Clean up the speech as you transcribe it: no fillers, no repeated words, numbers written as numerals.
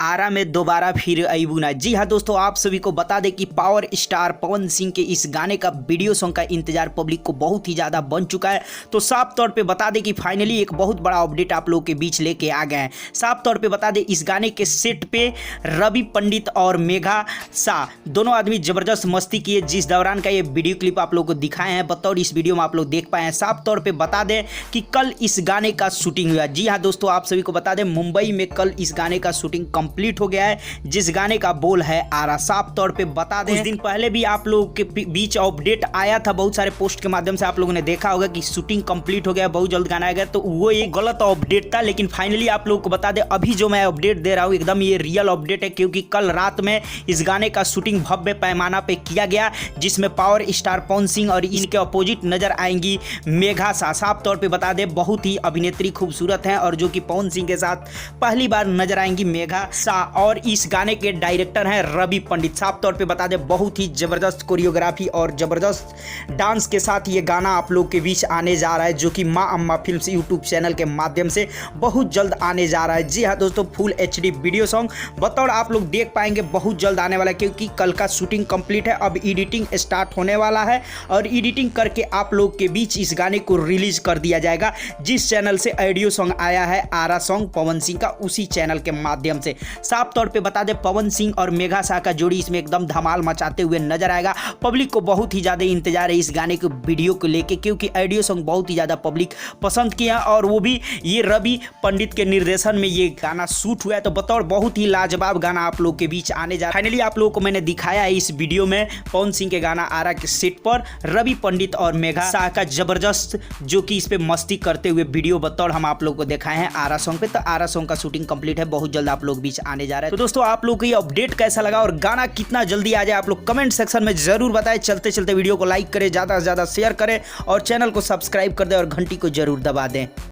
आरा में दोबारा फिर अबूना। जी हाँ दोस्तों, आप सभी को बता दें कि पावर स्टार पवन सिंह के इस गाने का वीडियो सॉन्ग का इंतजार पब्लिक को बहुत ही ज़्यादा बन चुका है। तो साफ तौर पे बता दें कि फाइनली एक बहुत बड़ा अपडेट आप लोगों के बीच लेके आ गए हैं। साफ तौर पे बता दें, इस गाने के सेट पे रवि पंडित और मेघा शाह दोनों आदमी ज़बरदस्त मस्ती किए, जिस दौरान का ये वीडियो क्लिप आप लोग को दिखाए हैं। बतौर इस वीडियो में आप लोग देख पाए हैं। साफ तौर पर बता दें कि कल इस गाने का शूटिंग हुआ। जी हाँ दोस्तों, आप सभी को बता दें, मुंबई में कल इस गाने का शूटिंग कंप्लीट हो गया है, जिस गाने का बोल है आरा। साफ तौर पे बता दें, कुछ दिन पहले भी आप लोगों के बीच अपडेट आया था, बहुत सारे पोस्ट के माध्यम से आप लोगों ने देखा होगा कि शूटिंग कंप्लीट हो गया, बहुत जल्द गाना आएगा। तो वो एक गलत अपडेट था, लेकिन फाइनली आप लोगों को बता दें, अभी जो मैं अपडेट दे रहा हूं एकदम ये रियल अपडेट है, क्योंकि कल रात में इस गाने का शूटिंग भव्य पैमाना पे किया गया, जिसमें पावर स्टार पवन सिंह और इनके अपोजिट नजर आएंगी मेघा शाह। साफ तौर पे बता दें, बहुत ही अभिनेत्री खूबसूरत हैं, और जो कि पवन सिंह के साथ पहली बार नजर आएंगी मेघा शाह। और इस गाने के डायरेक्टर हैं रवि पंडित। साफ तौर पे बता दें, बहुत ही जबरदस्त कोरियोग्राफी और जबरदस्त डांस के साथ ये गाना आप लोग के बीच आने जा रहा है, जो कि माँ अम्मा फिल्म्स यूट्यूब चैनल के माध्यम से बहुत जल्द आने जा रहा है। जी हाँ दोस्तों, फुल HD वीडियो सॉन्ग बतौर आप लोग देख पाएंगे, बहुत जल्द आने वाला है, क्योंकि कल का शूटिंग कंप्लीट है। अब एडिटिंग स्टार्ट होने वाला है, और एडिटिंग करके आप लोग के बीच इस गाने को रिलीज कर दिया जाएगा। जिस चैनल से ऑडियो सॉन्ग आया है आरा सॉन्ग पवन सिंह का, उसी चैनल के माध्यम से। साफ तौर पे बता दें, पवन सिंह और मेघा शाह का जोड़ी इसमें एकदम धमाल मचाते हुए नजर आएगा। पब्लिक को बहुत ही ज्यादा इंतजार है इस गाने के वीडियो को लेके, क्योंकि ऑडियो सॉन्ग बहुत ही ज्यादा पब्लिक पसंद किया, और वो भी ये रवि पंडित के निर्देशन में ये गाना शूट हुआ है। तो बतौर बहुत ही लाजवाब गाना आप लोग के बीच आने जा रहा है। फाइनली आप लोगों को मैंने दिखाया है इस वीडियो में पवन सिंह के गाना आरा के सेट पर रवि पंडित और मेघा शाह का जबरदस्त, जो कि इस पे मस्ती करते हुए वीडियो बतौर हम आप लोग को दिखाए हैं आरा सॉन्ग पे। तो आरा सॉन्ग का शूटिंग कंप्लीट है, बहुत जल्द आप लोग बीच आने जा रहा है। तो दोस्तों, आप लोग को ये अपडेट कैसा लगा और गाना कितना जल्दी आ जाए, आप लोग कमेंट सेक्शन में जरूर बताएं। चलते चलते वीडियो को लाइक करें, ज़्यादा से ज़्यादा शेयर करें, और चैनल को सब्सक्राइब कर दें, और घंटी को जरूर दबा दें।